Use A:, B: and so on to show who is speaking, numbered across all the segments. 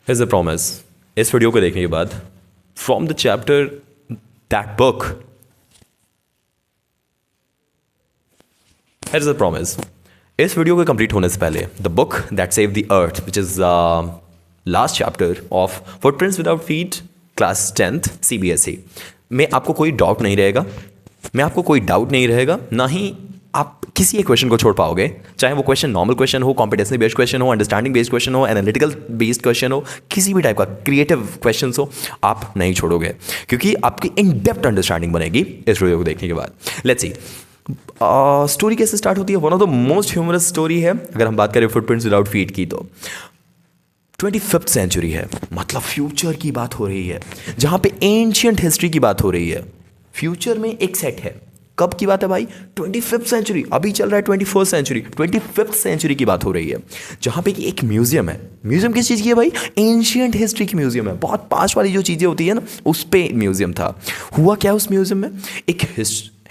A: Here's the promise. इस video को देखने के बाद from the chapter that book, here's the promise. इस वीडियो को कंप्लीट होने से पहले the book that save the earth which is last chapter of footprints without feet class 10th CBSE में आपको कोई डाउट नहीं रहेगा, ना ही आप किसी एक क्वेश्चन को छोड़ पाओगे, चाहे वो क्वेश्चन नॉर्मल क्वेश्चन हो, कॉम्पिटेंसी बेस्ड क्वेश्चन हो, अंडरस्टैंडिंग बेस्ड क्वेश्चन हो, एनालिटिकल बेस्ड क्वेश्चन हो, किसी भी टाइप का क्रिएटिव क्वेश्चन हो, आप नहीं छोड़ोगे क्योंकि आपकी इन डेप्थ अंडरस्टैंडिंग बनेगी इस वीडियो को देखने के बाद। लेट्स सी स्टोरी कैसे स्टार्ट होती है। One of the most humorous story है अगर हम बात करें फुटप्रिंट्स विदाउट फीट की, तो 25th सेंचुरी है, मतलब फ्यूचर की बात हो रही है, जहां पे एंशियंट हिस्ट्री की बात हो रही है। फ्यूचर में एक सेट है, कब की बात है भाई? 25th सेंचुरी, अभी चल रहा है 21st सेंचुरी, 25th सेंचुरी की बात हो रही है, जहां पे एक म्यूजियम है। म्यूजियम किस चीज़ की है भाई? एंशियंट हिस्ट्री की म्यूजियम है। बहुत पास वाली जो चीज़ें होती है ना, उस पे म्यूजियम था। हुआ क्या उस म्यूजियम में? एक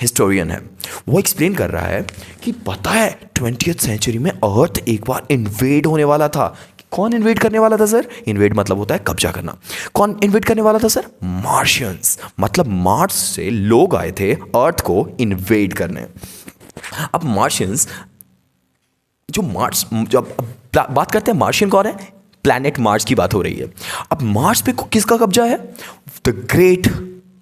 A: हिस्टोरियन है, वो एक्सप्लेन कर रहा है कि पता है 20th सेंचुरी में अर्थ एक बार इन्वेड होने वाला था। कौन इन्वेड करने वाला था सर? इन्वेड मतलब होता है कब्जा करना। कौन इन्वेड करने वाला था सर? मार्शियंस, मतलब मार्स से लोग आए थे अर्थ को इन्वेड करने। अब मार्शियंस, जब बात करते हैं मार्शियन कौन है? प्लैनेट मार्स की बात हो रही है। अब मार्स पे किसका कब्जा है? The great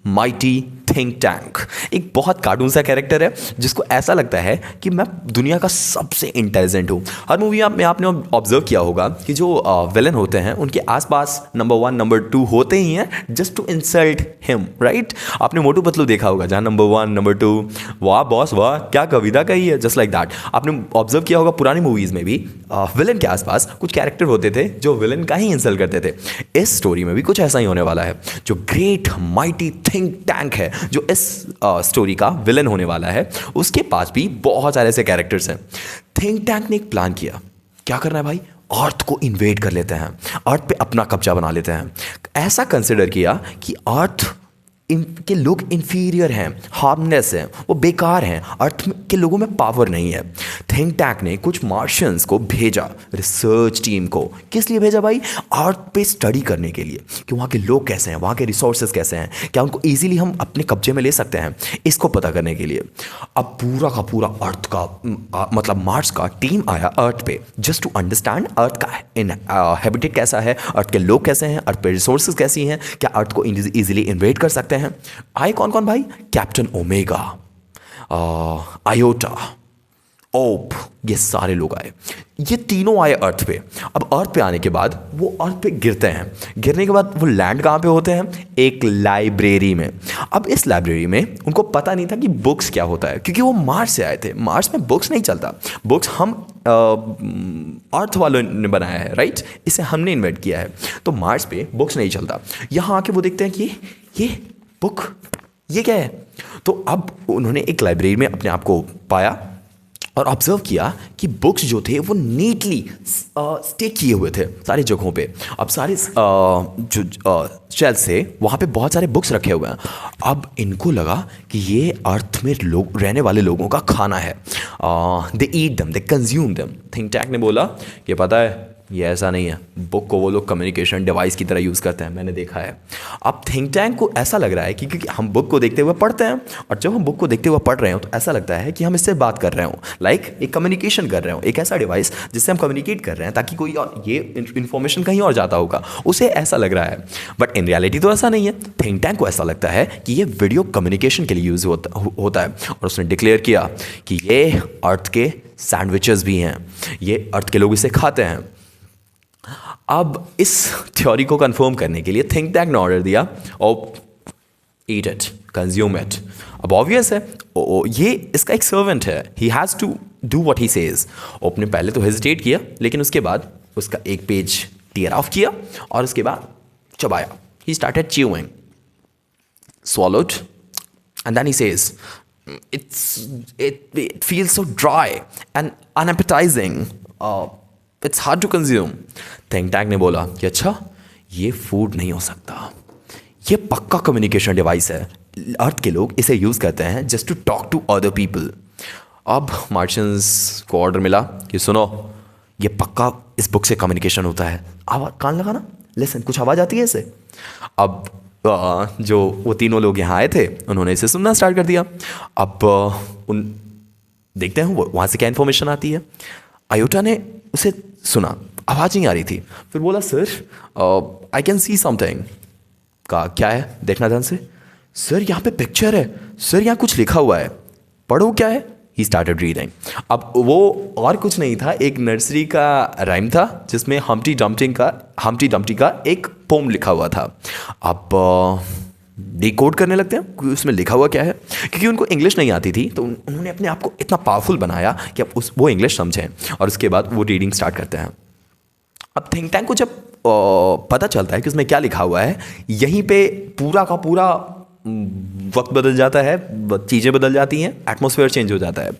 A: mighty think tank. एक बहुत कार्टून सा कैरेक्टर है जिसको ऐसा लगता है कि मैं दुनिया का सबसे इंटेलिजेंट हूँ। हर मूवी में आपने ऑब्जर्व किया होगा कि जो विलन होते हैं उनके आसपास नंबर 1 नंबर 2 होते ही हैं just to insult him, right? आपने मोटू पतलू देखा होगा, जहाँ नंबर 1 नंबर 2, वाह बॉस वाह क्या कविता कही है, जस्ट लाइक दैट। आपने ऑब्जर्व किया होगा पुरानी मूवीज़ में भी विलन के आसपास कुछ कैरेक्टर होते थे जो विलन का ही इंसल्ट करते थे। इस स्टोरी में भी कुछ ऐसा ही होने वाला है। जो ग्रेट माइटी थिंक टैंक है, जो इस स्टोरी का विलन होने वाला है, उसके पास भी बहुत सारे ऐसे कैरेक्टर्स हैं। थिंक टैंक ने एक प्लान किया। क्या करना है भाई? अर्थ को इन्वेड कर लेते हैं, अर्थ पे अपना कब्जा बना लेते हैं। ऐसा कंसिडर किया कि अर्थ इनके लोग इंफीरियर हैं, हार्मलेस हैं, वो बेकार हैं, अर्थ के लोगों में पावर नहीं है। थिंक टैंक ने कुछ मार्शियंस को भेजा, रिसर्च टीम को। किस लिए भेजा भाई? अर्थ पे स्टडी करने के लिए कि वहाँ के लोग कैसे हैं, वहाँ के रिसोर्सेज कैसे हैं, क्या उनको इजीली हम अपने कब्जे में ले सकते हैं, इसको पता करने के लिए। अब पूरा का पूरा अर्थ का मतलब मार्स का टीम आया अर्थ पे जस्ट टू अंडरस्टैंड अर्थ का हैबिटेट कैसा है, अर्थ के लोग कैसे हैं, अर्थ पे रिसोर्सेज कैसी हैं, क्या अर्थ को इजीली इन्वेड कर सकते हैं। आए कौन कौन भाई? कैप्टन ओमेगा, आयोटा, ओप, ये सारे लोग आए। ये तीनों आए अर्थ पे। अब अर्थ पे आने के बाद वो अर्थ पे गिरते हैं। गिरने के बाद वो लैंड कहाँ पे होते हैं? एक लाइब्रेरी में। अब इस लाइब्रेरी में उनको पता नहीं था कि बुक्स क्या होता है, क्योंकि वो मार्स से आए थे। मार्स में बुक्स नहीं चलता, बुक्स हम अर्थ वालों ने बनाया है, राइट? इसे हमने इन्वेंट किया है, तो मार्स पे बुक्स नहीं चलता। यहाँ आके वो देखते हैं कि ये बुक, ये क्या है? तो अब उन्होंने एक लाइब्रेरी में अपने आप को पाया और ऑब्जर्व किया कि बुक्स जो थे वो नीटली स्टेक किए हुए थे सारी जगहों पे। अब सारे जो शेल्फ से वहाँ पे बहुत सारे बुक्स रखे हुए हैं। अब इनको लगा कि ये अर्थ में लोग रहने वाले लोगों का खाना है। दे ईट दम, दे कंज्यूम दम। थिंक टैंक ने बोला कि पता है ये ऐसा नहीं है, बुक को वो लोग कम्युनिकेशन डिवाइस की तरह यूज़ करते हैं, मैंने देखा है। अब थिंक टैंक को ऐसा लग रहा है कि क्योंकि हम बुक को देखते हुए पढ़ते हैं, और जब हम बुक को देखते हुए पढ़ रहे हो तो ऐसा लगता है कि हम इससे बात कर रहे हो, लाइक एक कम्युनिकेशन कर रहे हो, एक ऐसा डिवाइस जिससे हम कम्युनिकेट कर रहे हैं ताकि कोई और ये इन्फॉर्मेशन कहीं और जाता होगा, उसे ऐसा लग रहा है। बट इन रियलिटी तो ऐसा नहीं है। थिंक टैंक को ऐसा लगता है कि ये वीडियो कम्युनिकेशन के लिए यूज़ होता है, और उसने डिक्लेयर किया कि ये अर्थ के सैंडविचेस भी हैं, ये अर्थ के लोग इसे खाते हैं। अब इस थ्योरी को कंफर्म करने के लिए थिंक टैंक ने ऑर्डर दिया, और ईट इट, कंज्यूम इट। अब ऑब्वियस है ये इसका एक सर्वेंट है, he has to do what he says. ओप ने पहले तो हेजिटेट किया, लेकिन उसके बाद उसका एक पेज टीयर ऑफ किया और उसके बाद चबाया। He started chewing, swallowed, and then he says, it feels so dry and unappetizing. It's hard to consume. Think tank ने बोला कि अच्छा ये फूड नहीं हो सकता, ये पक्का कम्युनिकेशन डिवाइस है, अर्थ के लोग इसे यूज़ करते हैं just to talk to other people. अब मार्शियंस को ऑर्डर मिला कि सुनो, ये पक्का इस बुक से कम्युनिकेशन होता है। अब कान लगा ना, लिसन, कुछ आवाज़ आती है इसे। अब जो वो तीनों लोग यहाँ आए थे उन्होंने इसे सुनना स्टार्ट कर दिया। अब उन देखते हैं वो वहाँ से क्या इन्फॉर्मेशन आती है। आयोटा ने उसे सुना, आवाज़ नहीं आ रही थी, फिर बोला sir I can see something. कहा क्या है, देखना ध्यान से। सर यहाँ पे पिक्चर है, सर यहाँ कुछ लिखा हुआ है, पढ़ो क्या है। He started reading. अब वो और कुछ नहीं था, एक नर्सरी का राइम था जिसमें हम्टी डम्टी का एक पोम लिखा हुआ था। अब डिकोड करने लगते हैं कि उसमें लिखा हुआ क्या है, क्योंकि उनको इंग्लिश नहीं आती थी तो उन्होंने अपने आप को इतना पावरफुल बनाया कि अब वो इंग्लिश समझें, और उसके बाद वो रीडिंग स्टार्ट करते हैं। अब थिंक टैंक को जब पता चलता है कि उसमें क्या लिखा हुआ है, यहीं पे पूरा का पूरा वक्त बदल जाता है, चीज़ें बदल जाती हैं, एटमॉस्फेयर चेंज हो जाता है।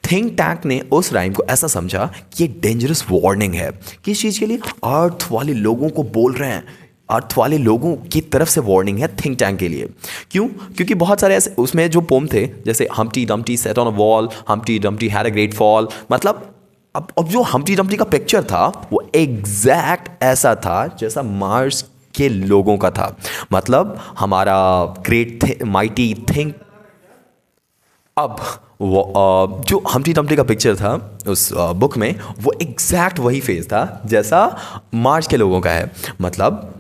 A: थिंक टैंक ने उस राइम को ऐसा समझा कि ये डेंजरस वार्निंग है। किस चीज़ के लिए? अर्थ वाले लोगों को बोल रहे हैं, अर्थ वाले लोगों की तरफ से वार्निंग है थिंक टैंक के लिए। क्यों? क्योंकि बहुत सारे ऐसे उसमें जो पोम थे, जैसे Humpty Dumpty set on a wall, Humpty Dumpty had a great fall, मतलब अब जो हम्टी डम्टी का पिक्चर था वो एग्जैक्ट ऐसा था जैसा मार्स के लोगों का था। मतलब हमारा ग्रेट माइटी थिंक, अब वो जो हम्टी डम्टी का पिक्चर था उस बुक में, वो एग्जैक्ट वही फेस था जैसा मार्स के लोगों का है। मतलब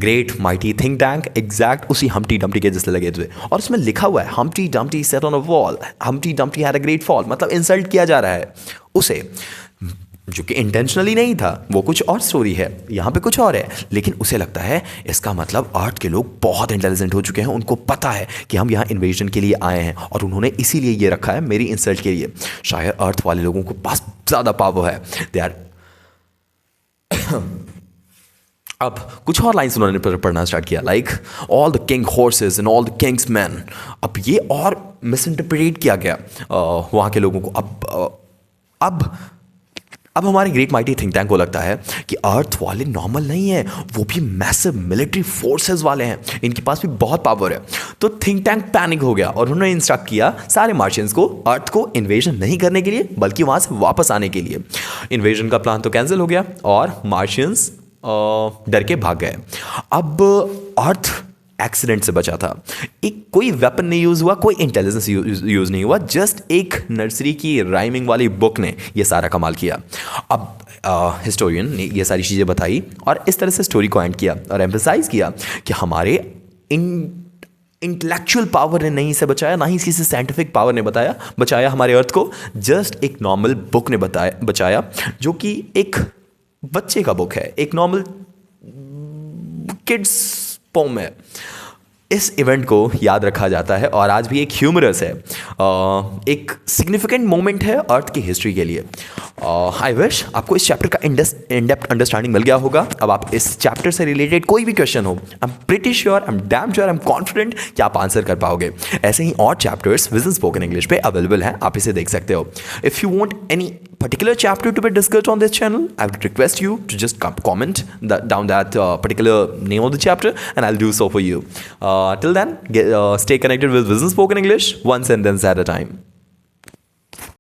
A: great mighty think tank exact उसी हम्टी डम्टी के जैसे लगे थे, और उसमें लिखा हुआ है Humpty Dumpty set on a wall, Humpty Dumpty had a great fall. मतलब इंसल्ट किया जा रहा है उसे, जो कि इंटेंशनली नहीं था, वो कुछ और स्टोरी है, यहाँ पे कुछ और है। लेकिन उसे लगता है इसका मतलब अर्थ के लोग बहुत इंटेलिजेंट हो चुके हैं, उनको पता है कि हम यहाँ इन्वेजन के लिए आए हैं और उन्होंने इसीलिए ये रखा है मेरी इंसल्ट के लिए। शायद अर्थ वाले लोगों के पास ज़्यादा पावर है, दे आर अब कुछ और लाइन्स उन्होंने पढ़ना स्टार्ट किया, like all the king horses and all the Kings man. अब ये और मिस इंटरप्रेट किया गया वहाँ के लोगों को। अब हमारे ग्रेट माइटी थिंक टैंक को लगता है कि अर्थ वाले नॉर्मल नहीं है, वो भी मैसिव मिलिट्री फोर्सेस वाले हैं, इनके पास भी बहुत पावर है। तो थिंक टैंक पैनिक हो गया और उन्होंने इंस्ट्रक्ट किया सारे मार्शियंस को अर्थ को इन्वेजन नहीं करने के लिए बल्कि वहाँ से वापस आने के लिए। इन्वेजन का प्लान तो कैंसिल हो गया और मार्शियंस डर के भाग गए। अब अर्थ एक्सीडेंट से बचा था, एक कोई वेपन नहीं यूज़ हुआ, कोई इंटेलिजेंस यूज़ नहीं हुआ, जस्ट एक नर्सरी की राइमिंग वाली बुक ने ये सारा कमाल किया। अब हिस्टोरियन ने ये सारी चीज़ें बताई और इस तरह से स्टोरी को एंड किया और एम्फसाइज किया कि हमारे इंटेलेक्चुअल पावर ने नहीं इसे बचाया, ना ही किसी साइंटिफिक पावर ने बचाया हमारे अर्थ को, जस्ट एक नॉर्मल बुक ने बचाया, जो कि एक बच्चे का बुक है, एक नॉर्मल किड्स पोम है। इस इवेंट को याद रखा जाता है और आज भी एक ह्यूमरस है, एक सिग्निफिकेंट मोमेंट है अर्थ की हिस्ट्री के लिए। आई विश आपको इस चैप्टर का इन डेप्थ अंडरस्टैंडिंग मिल गया होगा। अब आप इस चैप्टर से रिलेटेड कोई भी क्वेश्चन हो, I am pretty sure, I am damn sure, I am confident कि आप आंसर कर पाओगे। ऐसे ही और चैप्टर्स विजन स्पोकन इंग्लिश पे अवेलेबल हैं, आप इसे देख सकते हो। If you want any particular chapter to be discussed on this channel, I would request you to just comment down that particular name of the chapter and I'll do so for you. Till then, stay connected with Vision Spoken English, one sentence at a time.